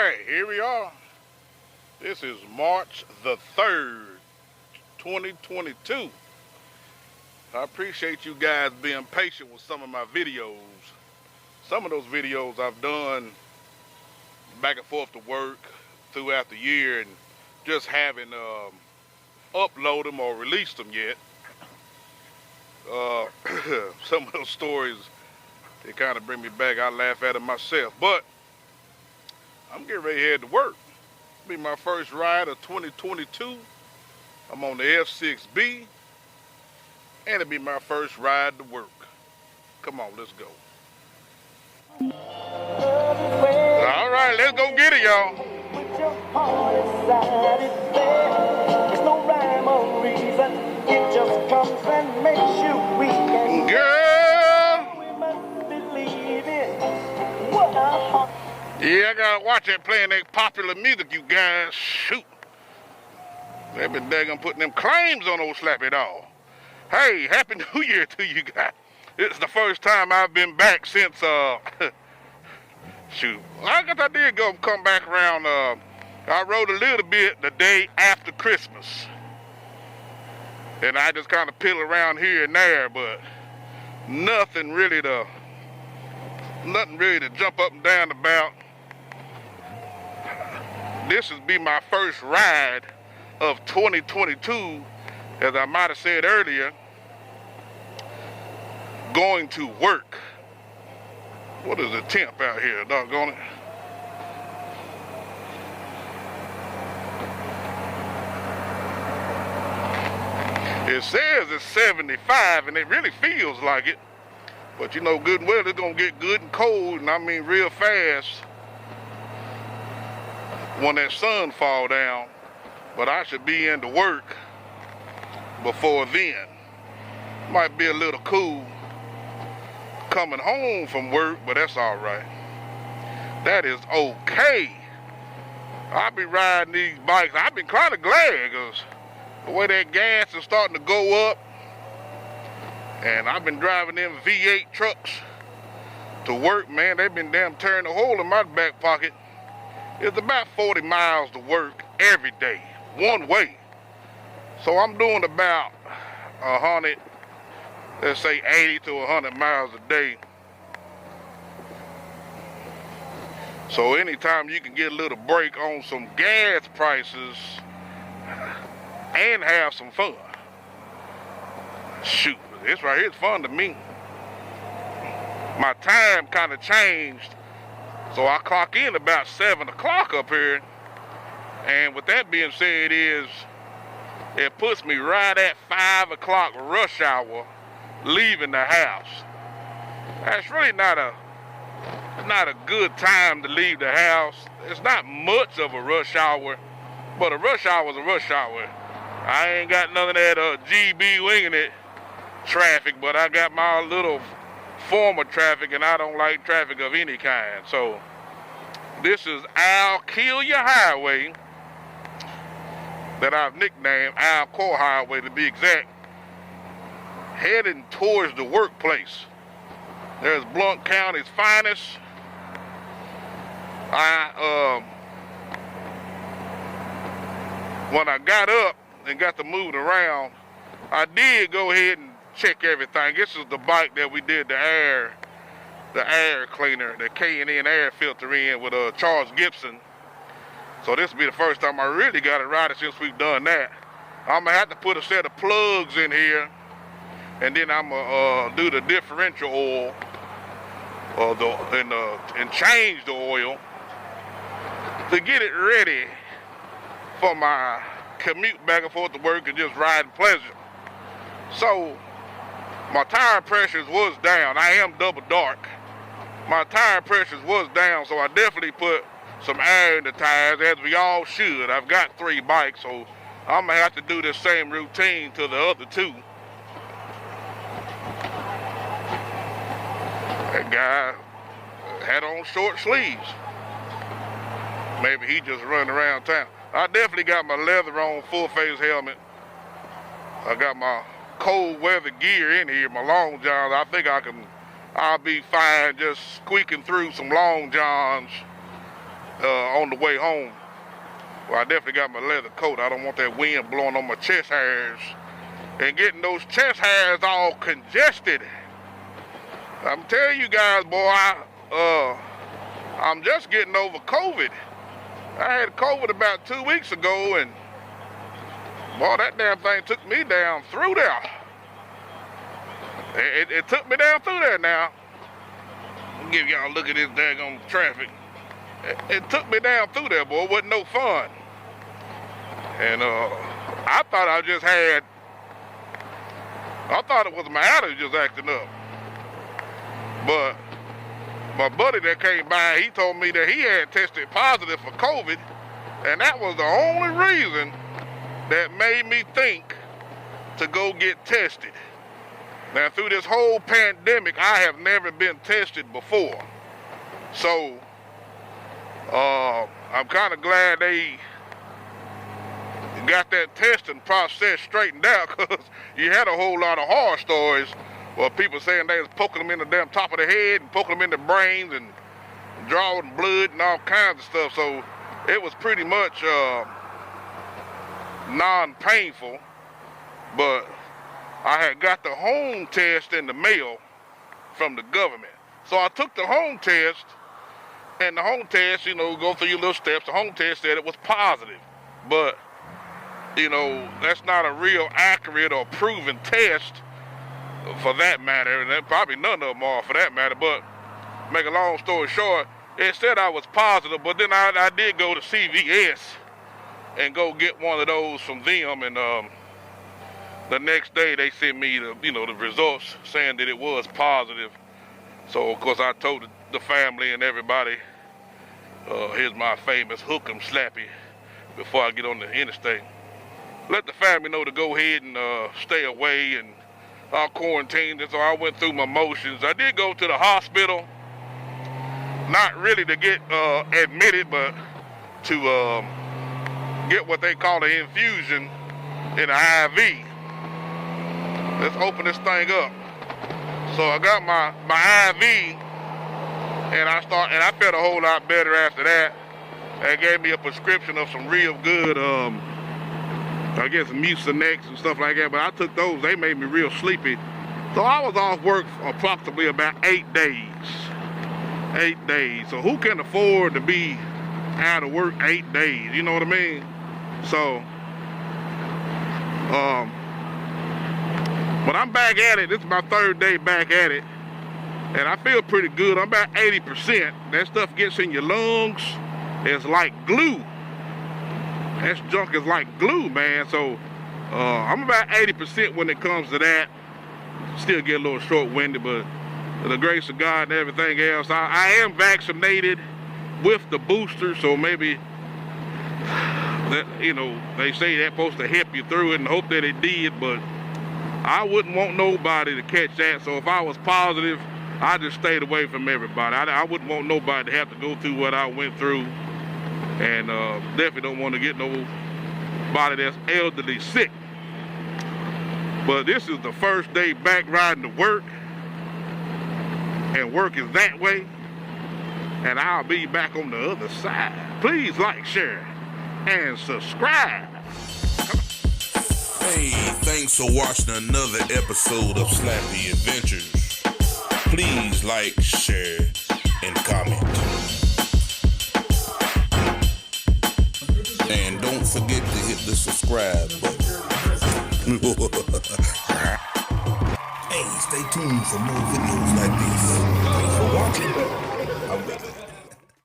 Alright, here we are. This is March the 3rd, 2022. I appreciate you guys being patient with some of my videos. Some of those videos I've done back and forth to work throughout the year and just haven't uploaded them or released them yet. Some of those stories, they kind of bring me back. I laugh at them myself. But I'm getting ready to head to work. It'll be my first ride of 2022. I'm on the F6B. And it'll be my first ride to work. Come on, let's go. All right, let's go get it, y'all. With your heart inside it there. There's no rhyme or reason. It just comes and makes you weak and Girl! we must believe it. What our heart. Yeah, I gotta watch that playing that popular music, you guys. Shoot. They've been daggone putting them claims on old Slappy Dog. Hey, Happy New Year to you guys. It's the first time I've been back since, shoot. I guess I did come back around, I rode a little bit the day after Christmas. And I just kind of piddle around here and there, but nothing really to jump up and down about. This will be my first ride of 2022, as I might have said earlier, going to work. What is the temp out here, doggone it? It says it's 75, and it really feels like it. But you know good and well it's gonna get good and cold, and I mean real fast when that sun fall down. But I should be into work before then. Might be a little cool coming home from work, but that's all right. That is okay. I'll be riding these bikes. I've been kind of glad because the way that gas is starting to go up, and I've been driving them V8 trucks to work, man. They've been damn tearing a hole in my back pocket. It's about 40 miles to work every day, one way. So I'm doing about 100, let's say 80 to 100 miles a day. So anytime you can get a little break on some gas prices and have some fun. Shoot, this right here is fun to me. My time kind of changed, so I clock in about 7 o'clock up here. And with that being said it puts me right at 5 o'clock rush hour leaving the house. That's really not a good time to leave the house. It's not much of a rush hour, but a rush hour is a rush hour. I ain't got none of that GB winging it traffic, but I got my little form of traffic, and I don't like traffic of any kind. So this is Al Kill Your Highway, that I've nicknamed Al Core Highway to be exact, heading towards the workplace. There's Blount County's finest. When I got up and got to move around, I did go ahead and check everything. This is the bike that we did the air cleaner, the K&N air filter in with Charles Gibson. So this will be the first time I really got it right since we've done that. I'm gonna have to put a set of plugs in here, and then I'm gonna do the differential oil, and change the oil to get it ready for my commute back and forth to work and just riding pleasure. So my tire pressures was down. I am double dark. My tire pressures was down, so I definitely put some air in the tires, as we all should. I've got 3 bikes, so I'm gonna have to do this same routine to the other 2. That guy had on short sleeves. Maybe he just running around town. I definitely got my leather on, full face helmet. I got my cold weather gear in here, my long johns. I think I'll be fine just squeaking through some long johns on the way home. Well, I definitely got my leather coat. I don't want that wind blowing on my chest hairs and getting those chest hairs all congested. I'm telling you guys, boy, I'm just getting over COVID. I had COVID about 2 weeks ago, and boy, that damn thing took me down through there. It took me down through there now. I'll give y'all a look at this daggone traffic. It took me down through there, boy. It wasn't no fun. And I thought it was my allergies acting up. But my buddy that came by, he told me that he had tested positive for COVID, and that was the only reason that made me think to go get tested. Now, through this whole pandemic, I have never been tested before. So, I'm kind of glad they got that testing process straightened out, because you had a whole lot of horror stories where people saying they was poking them in the damn top of the head and poking them in the brains and drawing blood and all kinds of stuff. So it was pretty much non-painful, but I had got the home test in the mail from the government. So I took the home test, and the home test, you know, go through your little steps. The home test said it was positive, but you know, that's not a real accurate or proven test for that matter, and probably none of them are for that matter. But make a long story short, it said I was positive, but then I did go to CVS and go get one of those from them, and the next day they sent me the results saying that it was positive. So of course I told the family and everybody, here's my famous hook 'em slappy before I get on the interstate. Let the family know to go ahead and stay away, and I'll quarantine. And so I went through my motions. I did go to the hospital, not really to get admitted, but to get what they call an infusion in an IV. Let's open this thing up. So I got my IV, and I felt a whole lot better after that. They gave me a prescription of some real good, I guess, Mucinex and stuff like that, but I took those. They made me real sleepy. So I was off work approximately about 8 days. 8 days. So who can afford to be out of work 8 days? You know what I mean? So, but I'm back at it. This is my 3rd day back at it, and I feel pretty good. I'm about 80%. That stuff gets in your lungs. It's like glue. That junk is like glue, man. So I'm about 80% when it comes to that. Still get a little short-winded, but the grace of God and everything else. I am vaccinated with the booster, so maybe that, you know, they say that's supposed to help you through it, and hope that it did, but I wouldn't want nobody to catch that. So if I was positive, I just stayed away from everybody. I wouldn't want nobody to have to go through what I went through, and definitely don't want to get nobody that's elderly sick. But this is the first day back riding to work, and work is that way, and I'll be back on the other side. Please like, share, and subscribe. Hey, thanks for watching another episode of Slappy Adventures. Please like, share, and comment. And don't forget to hit the subscribe button. Hey, stay tuned for more videos like this. Thanks for watching. I'm back.